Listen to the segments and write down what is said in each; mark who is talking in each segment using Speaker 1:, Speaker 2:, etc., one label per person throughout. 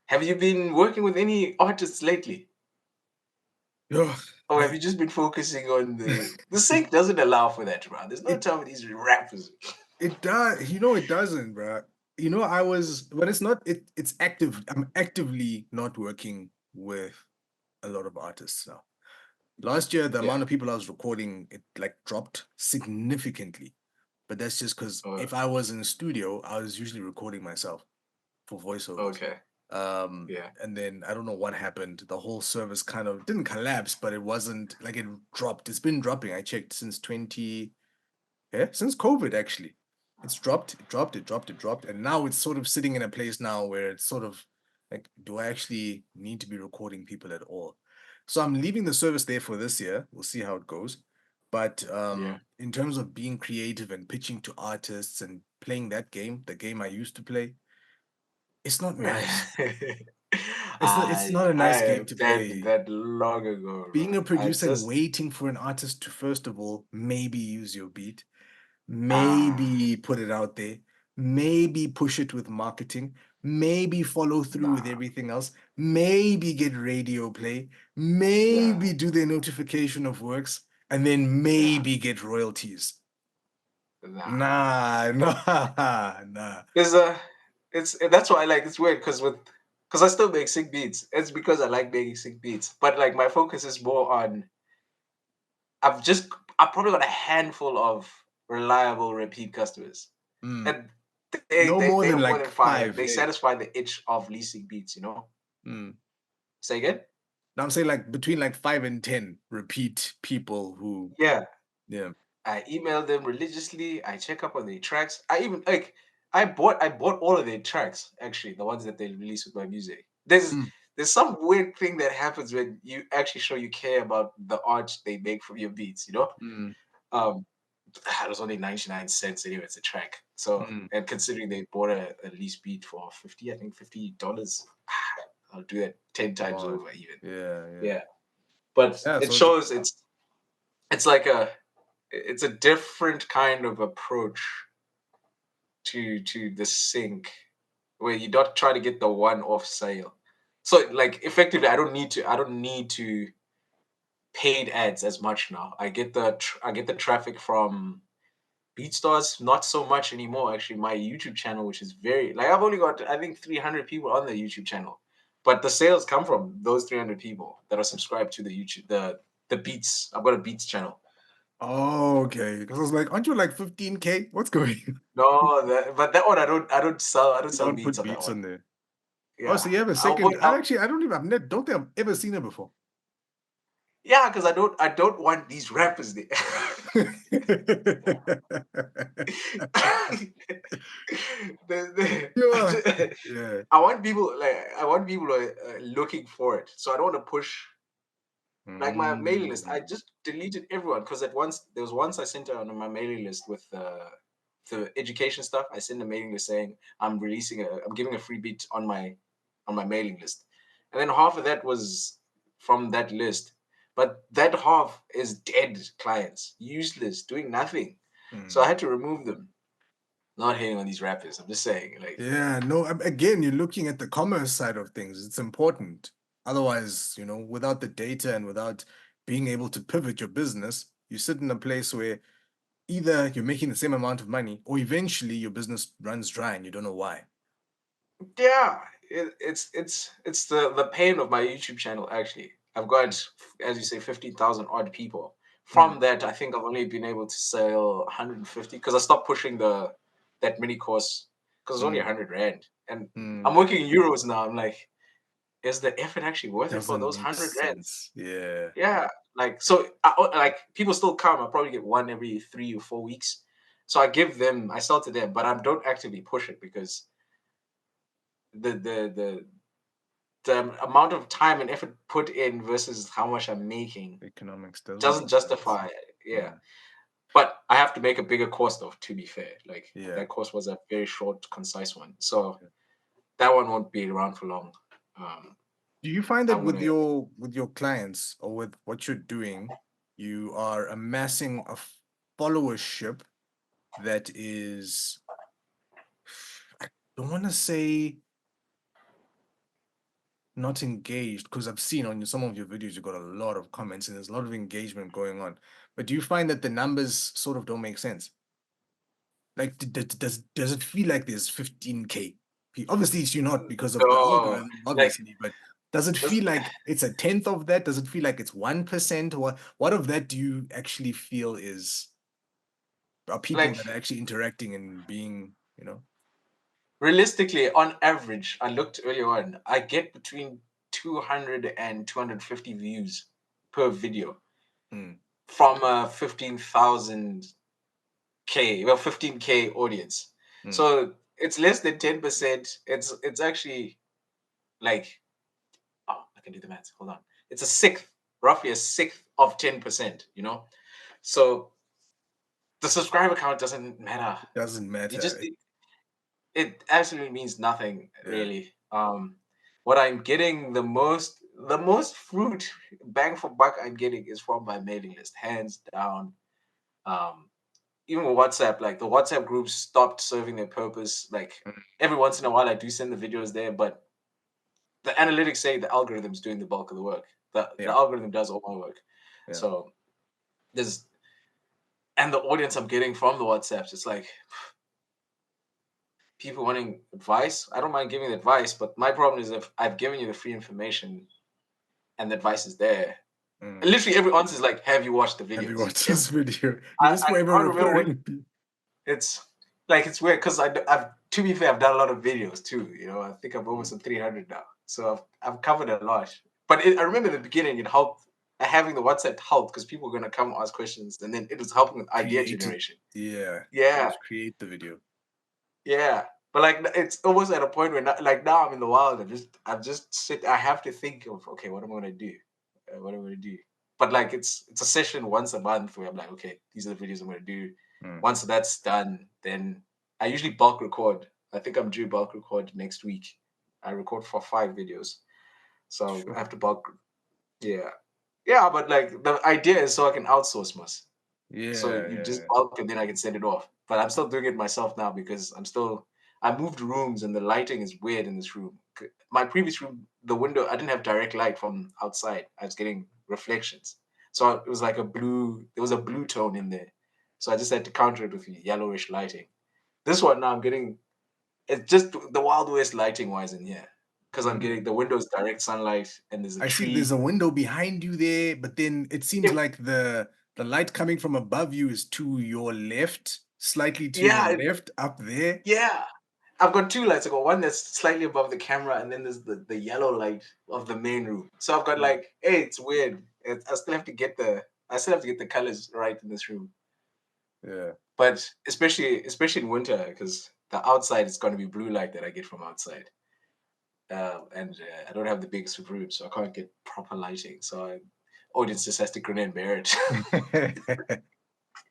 Speaker 1: Have you been working with any artists lately?
Speaker 2: Ugh,
Speaker 1: Or have
Speaker 2: man,
Speaker 1: you just been focusing on the sync doesn't allow for that, bro. There's no
Speaker 2: it
Speaker 1: time with these rappers.
Speaker 2: it does. It doesn't, bro. I was, but it's not. It's active. I'm actively not working with a lot of artists now. Last year, the
Speaker 1: Yeah.
Speaker 2: amount of people I was recording, it like dropped significantly. But that's just because
Speaker 1: Oh,
Speaker 2: if I was in a studio, I was usually recording myself for voiceovers.
Speaker 1: okay.
Speaker 2: Um,
Speaker 1: Yeah.
Speaker 2: and then I don't know what happened. The whole service kind of didn't collapse, but it wasn't like it dropped. It's been dropping. I checked since since COVID actually. It's dropped, it dropped, it dropped, it dropped, and now it's sort of sitting in a place now where it's sort of like, do I actually need to be recording people at all? So I'm leaving the service there for this year. We'll see how it goes. But
Speaker 1: Yeah.
Speaker 2: in terms of being creative and pitching to artists and playing that game, the game I used to play, it's not nice. It's not a
Speaker 1: I
Speaker 2: nice game to
Speaker 1: abandoned
Speaker 2: play.
Speaker 1: that long ago, bro.
Speaker 2: Being a
Speaker 1: I
Speaker 2: producer and
Speaker 1: just
Speaker 2: waiting for an artist to first of all maybe use your beat,
Speaker 1: ah
Speaker 2: maybe put it out there, maybe push it with marketing, maybe follow through with
Speaker 1: nah,
Speaker 2: everything else, maybe get radio play,
Speaker 1: yeah,
Speaker 2: maybe do their notification of works, and then
Speaker 1: yeah,
Speaker 2: maybe get royalties.
Speaker 1: nah.
Speaker 2: Nah, nah, nah.
Speaker 1: There's it's that's why like it's weird because I still make sick beats. It's because I like making sick beats. But like my focus is more on I've just I've probably got a handful of reliable repeat customers.
Speaker 2: Mm.
Speaker 1: And
Speaker 2: No more
Speaker 1: they
Speaker 2: than
Speaker 1: don't more
Speaker 2: like
Speaker 1: than five.
Speaker 2: five.
Speaker 1: They satisfy the itch of leasing beats, you know?
Speaker 2: Mm.
Speaker 1: Say again?
Speaker 2: Now I'm saying like between like 5 and 10 repeat people who,
Speaker 1: Yeah.
Speaker 2: yeah.
Speaker 1: I email them religiously. I check up on their tracks. I even like I bought all of their tracks, actually, the ones that they release with my music.
Speaker 2: Mm.
Speaker 1: There's some weird thing that happens when you actually show you care about the art they make from your beats, you know?
Speaker 2: Mm.
Speaker 1: Um it was only 99 cents anyway, it's a track. So
Speaker 2: Mm.
Speaker 1: and considering they bought a lease beat for 50, I think $50, I'll do that 10 times
Speaker 2: Oh,
Speaker 1: over even.
Speaker 2: yeah, yeah.
Speaker 1: Yeah. But
Speaker 2: Yeah,
Speaker 1: it
Speaker 2: so it's
Speaker 1: shows it's like it's a different kind of approach to the sync where you don't try to get the one-off sale. So like effectively I don't need to paid ads as much now. I get the traffic from BeatStars, not so much anymore. Actually, my YouTube channel, which is very like I've only got I think 300 people on the YouTube channel, but the sales come from those 300 people that are subscribed to the YouTube the Beats. I've got a Beats channel.
Speaker 2: oh, okay. Because I was like, aren't you like 15K? What's going on?
Speaker 1: No, but that one I don't
Speaker 2: You
Speaker 1: sell
Speaker 2: don't
Speaker 1: beats
Speaker 2: put
Speaker 1: on that
Speaker 2: beats
Speaker 1: one.
Speaker 2: on there. Oh,
Speaker 1: Yeah,
Speaker 2: so you have a
Speaker 1: I'll
Speaker 2: second.
Speaker 1: put
Speaker 2: I actually, I don't even, don't think I've ever seen it before.
Speaker 1: yeah, because I don't want these rappers there.
Speaker 2: Yeah. Yeah.
Speaker 1: I want people looking for it. So I don't want to push like my mailing list. I
Speaker 2: Mm.
Speaker 1: just deleted everyone because at once there was once I sent out on my mailing list with the education stuff. I sent a mailing list saying I'm giving a free beat on my mailing list, and then half of that was from that list. But that half is dead clients, useless, doing nothing. So I
Speaker 2: Mm.
Speaker 1: had to remove them. Not hating on these rappers. I'm just saying, like,
Speaker 2: Yeah, no, again, you're looking at the commerce side of things. It's important. Otherwise, without the data and without being able to pivot your business, you sit in a place where either you're making the same amount of money or eventually your business runs dry and you don't know why.
Speaker 1: yeah, it's the pain of my YouTube channel. Actually, I've got, as you say, 15,000 odd people.
Speaker 2: Mm.
Speaker 1: From that, I think I've only been able to sell 150 because I stopped pushing the that mini course because it's only
Speaker 2: Mm.
Speaker 1: 100 rand, and I'm
Speaker 2: Mm.
Speaker 1: working in euros now. I'm like, is the effort actually worth it for
Speaker 2: Doesn't
Speaker 1: those
Speaker 2: make
Speaker 1: 100 rands?
Speaker 2: sense. Yeah.
Speaker 1: Yeah, like like people still come. I probably get one every 3 or 4 weeks, so I sell to them, but I don't actively push it because the the the the amount of time and effort put in versus how much I'm making
Speaker 2: Economics doesn't
Speaker 1: doesn't
Speaker 2: make sense.
Speaker 1: justify it. Yeah.
Speaker 2: Yeah.
Speaker 1: But I have to make a bigger course though, to be fair. Like
Speaker 2: Yeah.
Speaker 1: that course was a very short, concise one. So
Speaker 2: Yeah.
Speaker 1: that one won't be around for long. Um,
Speaker 2: Do you find that
Speaker 1: I'm
Speaker 2: with
Speaker 1: gonna
Speaker 2: your clients or with what you're doing, you are amassing a followership that is, I don't want to say not engaged? Because I've seen on some of your videos, you've got a lot of comments and there's a lot of engagement going on. But do you find that the numbers sort of don't make sense? Like, does it feel like there's 15K? Obviously, it's you not because of the
Speaker 1: No,
Speaker 2: algorithm,
Speaker 1: like
Speaker 2: obviously, but does it
Speaker 1: this,
Speaker 2: feel like it's a tenth of that? Does it feel like it's 1%? What of that do you actually feel are people
Speaker 1: like
Speaker 2: that are actually interacting and being,
Speaker 1: realistically, on average, I looked earlier on, I get between 200 and 250 views per video
Speaker 2: mm,
Speaker 1: from a 15K audience.
Speaker 2: mm,
Speaker 1: So it's less than 10%. It's actually like, oh, I can do the math. Hold on. It's a sixth, roughly a sixth of 10%, you know? So the subscriber count doesn't matter.
Speaker 2: doesn't
Speaker 1: You
Speaker 2: matter.
Speaker 1: just it absolutely means nothing
Speaker 2: Yeah.
Speaker 1: really. What I'm getting the most fruit bang for buck I'm getting is from my mailing list, hands down. Um, Even with WhatsApp, like the WhatsApp groups stopped serving their purpose. Like
Speaker 2: Mm,
Speaker 1: every once in a while, I do send the videos there, but the analytics say the algorithm's doing the bulk of the work. The
Speaker 2: yeah.
Speaker 1: algorithm does all my work.
Speaker 2: Yeah.
Speaker 1: So there's and the audience I'm getting from the WhatsApps, it's like people wanting advice. I don't mind giving advice, but my problem is if I've given you the free information and the advice is there, and
Speaker 2: Mm.
Speaker 1: literally every answer is like, "Have you watched the
Speaker 2: Have you
Speaker 1: videos?"
Speaker 2: watched
Speaker 1: If
Speaker 2: this video? You're just
Speaker 1: I
Speaker 2: forever
Speaker 1: can't remember what
Speaker 2: referring.
Speaker 1: it's like. It's weird because I've to be fair, I've done a lot of videos too. I think I've
Speaker 2: Mm,
Speaker 1: almost at 300 now, so I've covered a lot. But I remember in the beginning, it helped. Having the WhatsApp helped because people were gonna come ask questions, and then it was helping with idea
Speaker 2: created.
Speaker 1: generation.
Speaker 2: Yeah.
Speaker 1: Yeah,
Speaker 2: Just create the video.
Speaker 1: yeah, but like it's almost at a point where like now I'm in the wild. I'm just sit. I have to think of, okay, what am I gonna do? What am I gonna do? But like it's a session once a month where I'm like, okay, these are the videos I'm gonna do.
Speaker 2: Mm.
Speaker 1: Once that's done, then I usually bulk record. I think I'm due bulk record next week. I record for 5 videos, so I
Speaker 2: Sure.
Speaker 1: have to bulk. Yeah, yeah, but like the idea is so I can outsource most. So
Speaker 2: Yeah,
Speaker 1: you just
Speaker 2: yeah,
Speaker 1: bulk and then I can send it off. But I'm still doing it myself now because I moved rooms and the lighting is weird in this room. My previous room, the window, I didn't have direct light from outside. I was getting reflections. So it was like there was a blue tone in there. So I just had to counter it with yellowish lighting. This one now I'm getting, it's just the Wild West lighting wise in here. Because I'm
Speaker 2: yeah.
Speaker 1: getting the windows direct sunlight and there's a
Speaker 2: I see there's a
Speaker 1: tree.
Speaker 2: window behind you there, but then it seems
Speaker 1: Yeah,
Speaker 2: like the light coming from above you is to your left, slightly to your
Speaker 1: yeah,
Speaker 2: left up there.
Speaker 1: yeah. I've got two lights. I've got one that's slightly above the camera, and then there's the yellow light of the main room. So I've got
Speaker 2: Mm,
Speaker 1: like, hey, it's weird. I still have to get the colors right in this room.
Speaker 2: yeah.
Speaker 1: But especially in winter, because the outside is going to be blue light that I get from outside, and I don't have the biggest room, so I can't get proper lighting. So audience just has to grin and bear it.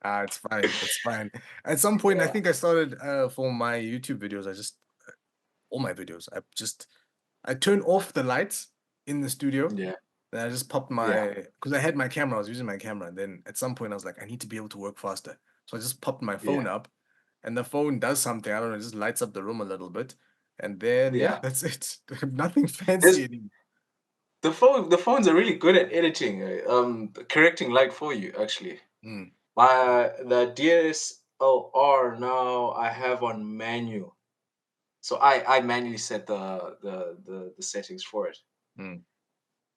Speaker 2: It's fine. It's fine. At some point, I
Speaker 1: Yeah,
Speaker 2: think I started for my YouTube videos. All my videos. I turned off the lights in the studio.
Speaker 1: yeah,
Speaker 2: Then I just popped
Speaker 1: yeah,
Speaker 2: because I had my camera. I was using my camera. And then at some point, I was like, I need to be able to work faster. So I just popped my
Speaker 1: yeah,
Speaker 2: phone up, and the phone does something. I don't know. It just lights up the room a little bit, and then yeah,
Speaker 1: yeah.
Speaker 2: that's it. Nothing
Speaker 1: There's
Speaker 2: fancy anymore.
Speaker 1: the phones are really good at editing, correcting light for you actually.
Speaker 2: Mm,
Speaker 1: The DSLR now I have on manual, so I manually set the settings for it
Speaker 2: mm,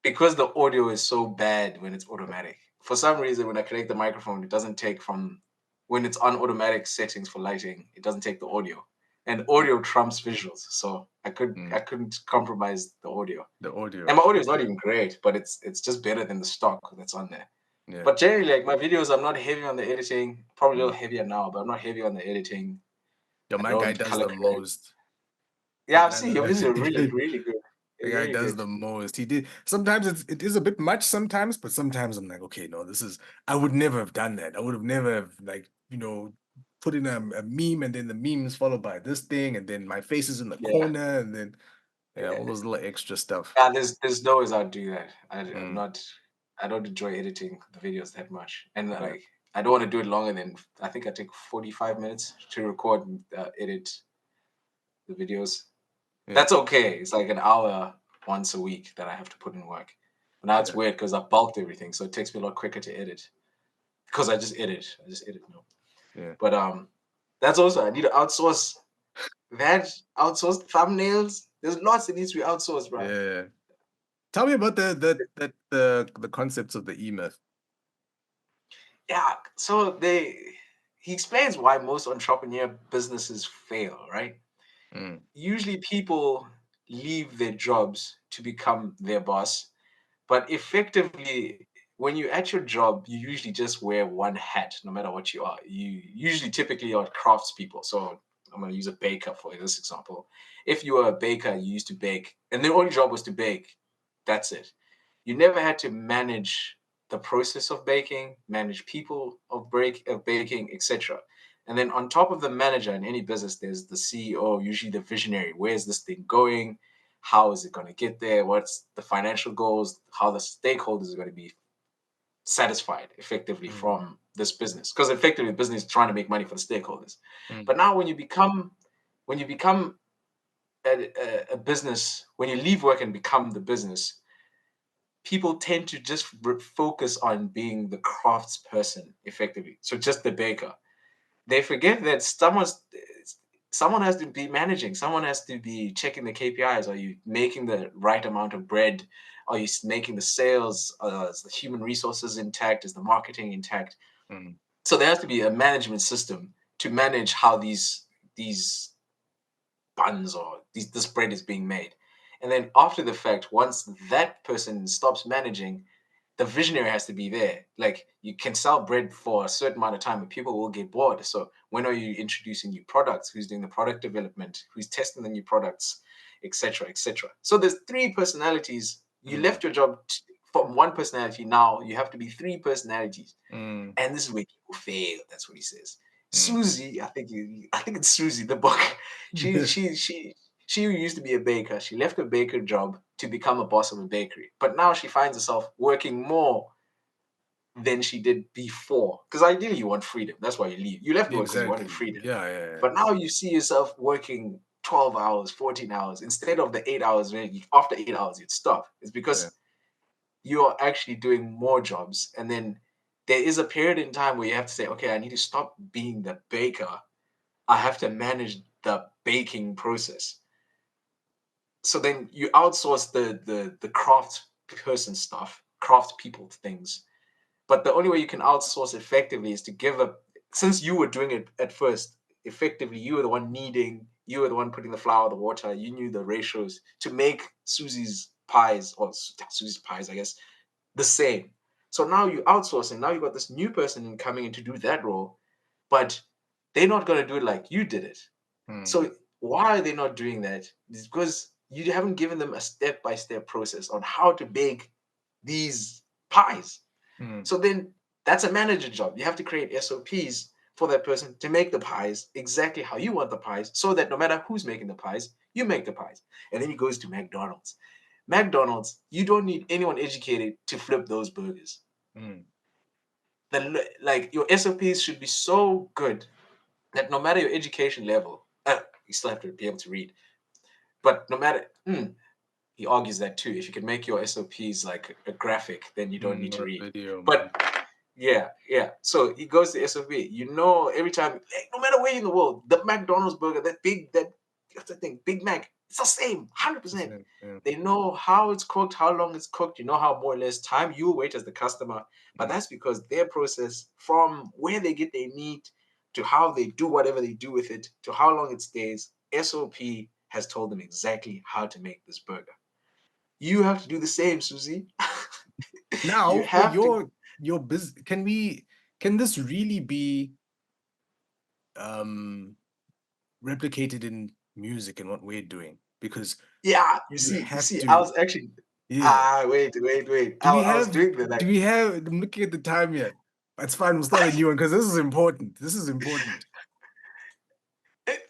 Speaker 1: because the audio is so bad when it's automatic. For some reason, when I connect the microphone, it doesn't take from when it's on automatic settings for lighting. It doesn't take the audio, and
Speaker 2: mm,
Speaker 1: audio trumps visuals. So
Speaker 2: mm.
Speaker 1: I couldn't compromise the audio,
Speaker 2: The
Speaker 1: and
Speaker 2: audio.
Speaker 1: my audio is not even great, but it's just better than the stock that's on there.
Speaker 2: Yeah.
Speaker 1: But generally, like my videos, I'm not heavy on the editing. Probably a
Speaker 2: Mm.
Speaker 1: little heavier now, but I'm not heavy on the editing.
Speaker 2: Yo,
Speaker 1: I
Speaker 2: my guy
Speaker 1: don't
Speaker 2: does
Speaker 1: color
Speaker 2: the
Speaker 1: correct.
Speaker 2: most.
Speaker 1: Yeah, I've seen your videos are really,
Speaker 2: The
Speaker 1: really good. They're
Speaker 2: guy
Speaker 1: really
Speaker 2: does
Speaker 1: good.
Speaker 2: the most. He did sometimes it is a bit much sometimes, but sometimes I'm like, okay, no, this is I would never have done that. I would have never have like, put in a meme and then the meme is followed by this thing and then my face is in the
Speaker 1: Yeah,
Speaker 2: corner and then yeah, all
Speaker 1: yeah.
Speaker 2: those little extra stuff.
Speaker 1: Yeah, there's no ways I'd do that. I'm
Speaker 2: Mm,
Speaker 1: not. I don't enjoy editing the videos that much, and
Speaker 2: yeah,
Speaker 1: like I don't want to do it longer than I think I take 45 minutes to record and edit the videos.
Speaker 2: yeah.
Speaker 1: That's okay. It's like an hour. once a week that I have to put in work. But now it's
Speaker 2: Yeah.
Speaker 1: weird because I bulked everything, so it takes me a lot quicker to edit because I just edit now.
Speaker 2: Yeah.
Speaker 1: But that's also I need to outsource that outsourced thumbnails. There's lots that needs to be outsourced, bro.
Speaker 2: Yeah. Tell me about the concepts of the E-myth.
Speaker 1: Yeah, so he explains why most entrepreneur businesses fail, right?
Speaker 2: Mm,
Speaker 1: Usually people leave their jobs to become their boss, but effectively when you're at your job, you usually just wear one hat no matter what you are. You usually typically are craftspeople. So I'm going to use a baker for this example. If you were a baker, you used to bake, and the only job was to bake. That's it. You never had to manage the process of baking, manage people of baking, etc. And then on top of the manager in any business, there's the CEO, usually the visionary. Where's this thing going? How is it going to get there? What's the financial goals? How the stakeholders are going to be satisfied effectively
Speaker 2: mm,
Speaker 1: from this business? Because effectively, the business is trying to make money for the stakeholders.
Speaker 2: mm,
Speaker 1: But now, when you become a business, when you leave work and become the business, people tend to just focus on being the crafts person effectively. So just the baker. They forget that someone has to be managing. Someone has to be checking the KPIs. Are you making the right amount of bread? Are you making the sales? Is the human resources intact? Is the marketing intact?
Speaker 2: mm,
Speaker 1: So there has to be a management system to manage how these buns or this bread is being made. And then after the fact, once that person stops managing, the visionary has to be there. Like you can sell bread for a certain amount of time, but people will get bored. So when are you introducing new products? Who's doing the product development? Who's testing the new products, etc., etc. So there's three personalities. You
Speaker 2: mm,
Speaker 1: left your job from one personality. Now you have to be three personalities,
Speaker 2: mm,
Speaker 1: and this is where people fail. That's what he says.
Speaker 2: mm.
Speaker 1: Susie, I think it's Susie, the book. She she she she used to be a baker. She left her baker job to become a boss of a bakery. But now she finds herself working more than she did before. Because ideally you want freedom. That's why you leave. You left work because you wanted
Speaker 2: Exactly.
Speaker 1: freedom.
Speaker 2: Yeah, yeah, yeah.
Speaker 1: But now you see yourself working 12 hours, 14 hours instead of the 8 hours. After 8 hours, you'd stop. It's
Speaker 2: Yeah.
Speaker 1: because you're actually doing more jobs. And then there is a period in time where you have to say, okay, I need to stop being the baker. I have to manage the baking process. So then you outsource the craft person stuff, craft people things. But the only way you can outsource effectively is to give up. Since you were doing it at first, effectively, you were the one kneading, you were the one putting the flour, the water, you knew the ratios to make Susie's pies, or Susie's pies, I guess, the same. So now you outsourcing. Now you got this new person coming in to do that role, but they're not going to do it like you did it.
Speaker 2: Mm,
Speaker 1: So why are they not doing that? It's because you haven't given them a step-by-step process on how to bake these pies.
Speaker 2: mm,
Speaker 1: So then that's a manager job. You have to create SOPs for that person to make the pies exactly how you want the pies so that no matter who's making the pies, you make the pies. And then he goes to McDonald's. McDonald's, you don't need anyone educated to flip those burgers.
Speaker 2: mm,
Speaker 1: Like your SOPs should be so good that no matter your education level, you still have to be able to read. But no matter, he argues that too. If you can make your SOPs like a graphic, then you don't need
Speaker 2: not
Speaker 1: to
Speaker 2: a
Speaker 1: read.
Speaker 2: video.
Speaker 1: But yeah, yeah. So he goes to SOP. You know, every time, like, no matter where in the world, the McDonald's burger, what's that thing, Big Mac, it's the same, 100%.
Speaker 2: Yeah.
Speaker 1: They know how it's cooked, how long it's cooked. You know how more or less time you wait as the customer. But
Speaker 2: Mm,
Speaker 1: that's because their process, from where they get their meat to how they do whatever they do with it to how long it stays, SOP has told them exactly how to make this burger. You have to do the same, Susie. You
Speaker 2: Now, for
Speaker 1: have to.
Speaker 2: your business, can this really be um replicated in music and what we're doing? Because
Speaker 1: Yeah,
Speaker 2: you
Speaker 1: you
Speaker 2: have
Speaker 1: see, I
Speaker 2: to,
Speaker 1: was actually
Speaker 2: yeah.
Speaker 1: wait.
Speaker 2: Do we
Speaker 1: I was
Speaker 2: have
Speaker 1: doing the
Speaker 2: do
Speaker 1: like
Speaker 2: we have I'm looking at the time yet. That's fine, we'll start a new one because this is important. This is important.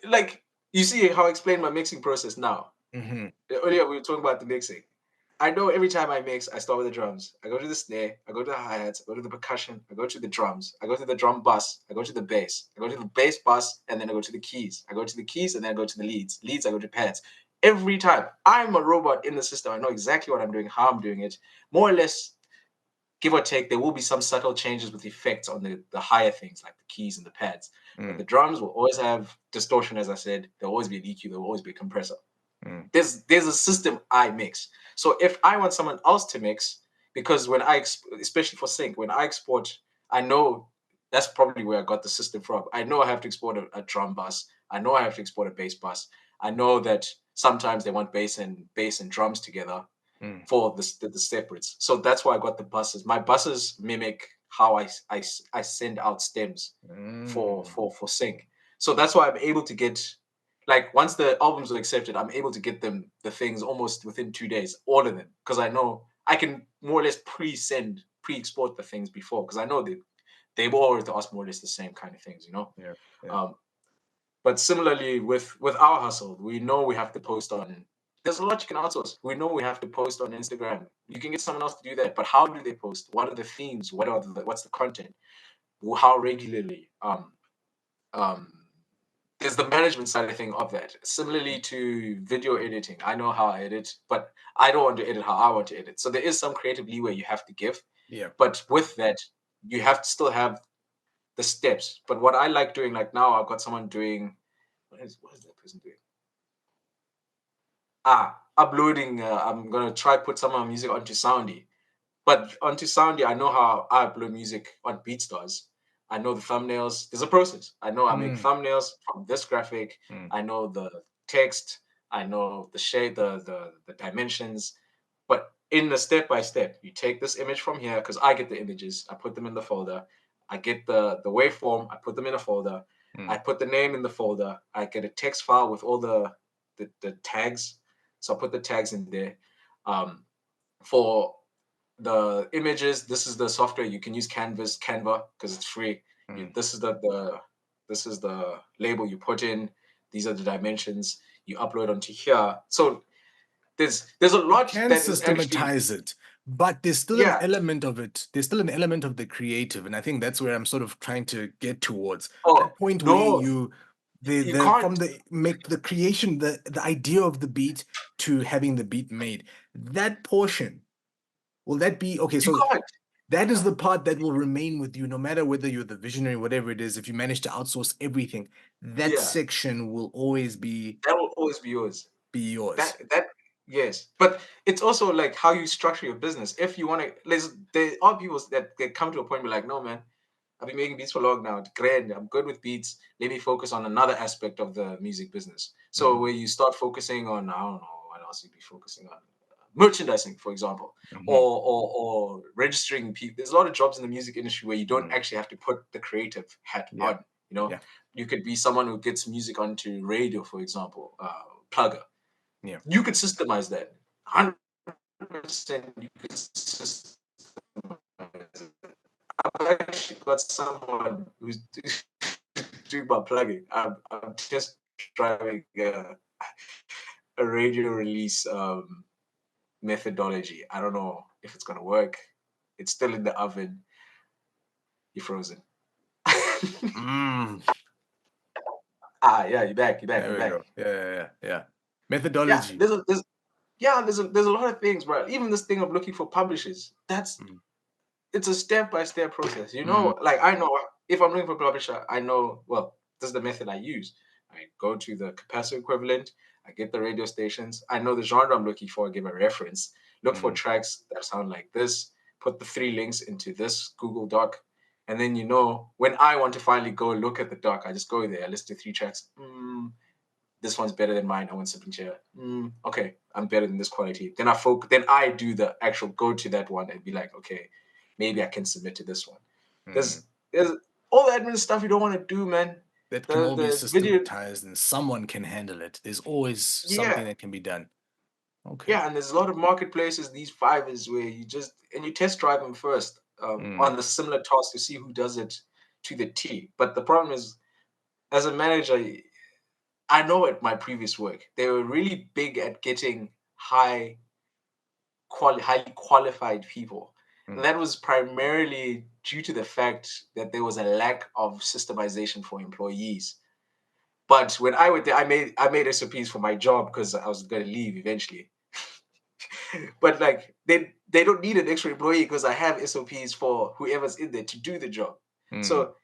Speaker 1: like you see how I explain my mixing process now.
Speaker 2: Hmm.
Speaker 1: Earlier we were talking about the mixing. I know every time I mix, I start with the drums. I go to the snare, I go to the hi-hats, I go to the percussion, I go to the drums, I go to the drum bus, I go to the bass, I go to the bass bus, and then I go to the keys. I go to the keys and then I go to the leads. Leads, I go to pads. every time. I'm a robot in the system. I know exactly what I'm doing, how I'm doing it. More or less, give or take, there will be some subtle changes with effects on the higher things like the keys and the pads. But the drums will always have distortion, as I said. There'll always be an EQ. There'll always be a compressor. There's a system I mix. So if I want someone else to mix, because when especially for sync, when I export, I know that's probably where I got the system from. I know I have to export a drum bus. I know I have to export a bass bus. I know that sometimes they want bass and drums together for the separates. So that's why I got the buses. My buses mimic how I send out stems for sync. So that's why I'm able to get, like, once the albums are accepted, I'm able to get them the things almost within 2 days, all of them, because I know I can more or less pre-export the things before, because I know that they will always ask more or less the same kind of things, you know.
Speaker 2: Yeah.
Speaker 1: But similarly with our hustle, we know we have to post on. There's a lot you can outsource. We know we have to post on Instagram. You can get someone else to do that, but how do they post? What are the themes? What's the content? How regularly? Um, there's the management side of thing of that. Similarly to video editing, I know how I edit, but I don't want to edit how I want to edit. So there is some creative leeway you have to give.
Speaker 2: Yeah.
Speaker 1: But with that, you have to still have the steps. But what I like doing, like now, I've got someone doing. What is that person doing? Uploading. I'm gonna try put some of my music onto Soundy. But onto Soundy, I know how I upload music on BeatStars. I know the thumbnails. There's a process. I know I make thumbnails from this graphic. I know the text. I know the shade, the dimensions. But in the step by step, you take this image from here, because I get the images. I put them in the folder. I get the waveform. I put them in a folder. I put the name in the folder. I get a text file with all the tags. So I put the tags in there. For the images, this is the software you can use, Canva, because it's free. This is the label you put in. These are the dimensions you upload onto here. So there's a lot
Speaker 2: Can
Speaker 1: that is actually,
Speaker 2: systematize it, but there's still an
Speaker 1: yeah.
Speaker 2: element of it. There's still an element of the creative, and I think that's where I'm sort of trying to get towards.
Speaker 1: Oh
Speaker 2: That point where
Speaker 1: no, you
Speaker 2: the from
Speaker 1: can't.
Speaker 2: the make the creation, the idea of the beat to having the beat made. That portion, will that be okay?
Speaker 1: You
Speaker 2: So
Speaker 1: can't.
Speaker 2: that is the part that will remain with you, no matter whether you're the visionary, whatever it is. If you manage to outsource everything, that
Speaker 1: Yeah,
Speaker 2: section will always
Speaker 1: that will always be yours.
Speaker 2: be yours.
Speaker 1: That yes, but it's also like how you structure your business. If you want to, there are people that come to a point where like, no man, I've been making beats for long now. It's great. I'm good with beats. Let me focus on another aspect of the music business. So where you start focusing on, I don't know what else you'd be focusing on, merchandising, for example, or registering people. There's a lot of jobs in the music industry where you don't actually have to put the creative hat
Speaker 2: Yeah,
Speaker 1: on. You know,
Speaker 2: yeah,
Speaker 1: you could be someone who gets music onto radio, for example, plugger.
Speaker 2: yeah.
Speaker 1: You could systemize that. 100% you could systemize it. I've actually got someone who's doing my plugging. I'm just driving a radio release methodology. I don't know if it's gonna work. It's still in the oven. You're frozen.
Speaker 2: Mm.
Speaker 1: Yeah, you're back. You're back.
Speaker 2: There
Speaker 1: You're
Speaker 2: we
Speaker 1: back.
Speaker 2: go. Yeah.
Speaker 1: Yeah,
Speaker 2: Methodology.
Speaker 1: there's a lot of things, bro. Even this thing of looking for publishers.
Speaker 2: Mm.
Speaker 1: It's a step-by-step process. You
Speaker 2: Mm.
Speaker 1: know, like I know if I'm looking for a publisher, I know, well, this is the method I use. I go to the capacitor equivalent, I get the radio stations, I know the genre I'm looking for, I give a reference, look for
Speaker 2: Mm.
Speaker 1: tracks that sound like this, put the 3 links into this Google Doc, and then you know when I want to finally go look at the doc, I just go there, I listen to 3 tracks. This one's better than mine. I want something chair. Okay, I'm better than this quality. Then I do the actual go to that one and be like, okay, maybe I can submit to this one.
Speaker 2: Mm.
Speaker 1: There's all the admin stuff you don't want to do, man.
Speaker 2: That can all be
Speaker 1: The video,
Speaker 2: systematized and someone can handle it. There's always
Speaker 1: yeah,
Speaker 2: something that can be done. Okay.
Speaker 1: yeah, and there's a lot of marketplaces, these Fivers, where you test drive them first
Speaker 2: Mm.
Speaker 1: on the similar task to see who does it to the T. But the problem is, as a manager, I know at my previous work, they were really big at getting highly qualified people. And
Speaker 2: Mm.
Speaker 1: that was primarily due to the fact that there was a lack of systemization for employees. But when I went there, I made SOPs for my job because I was going to leave eventually. But like they don't need an extra employee because I have SOPs for whoever's in there to do the job.
Speaker 2: Mm.
Speaker 1: So,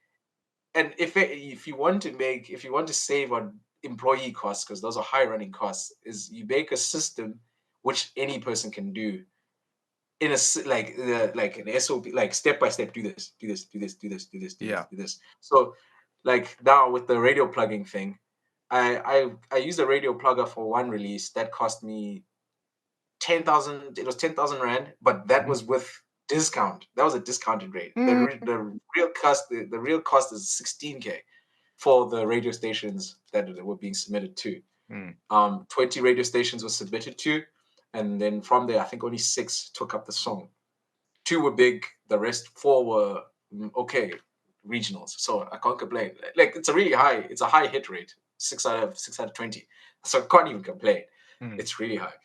Speaker 1: and if you want to save on employee costs, because those are high running costs, is you make a system which any person can do in like an SOP, like step by step, do this, do this, do this, do this, do this, do this,
Speaker 2: Yeah.
Speaker 1: do this. So like now with the radio plugging thing, I used a radio plugger for one release that cost me 10,000. It was 10,000 rand, but that
Speaker 2: Mhm.
Speaker 1: was with discount. That was a discounted rate.
Speaker 2: Mm.
Speaker 1: The real cost, the real cost is 16K for the radio stations that were being submitted to.
Speaker 2: Mm.
Speaker 1: 20 radio stations were submitted to, and then from there, I think only 6 took up the song. 2 were big, the rest 4 were okay regionals. So I can't complain. Like it's a high hit rate, 6 out of 20. So I can't even complain.
Speaker 2: Mm.
Speaker 1: It's really high.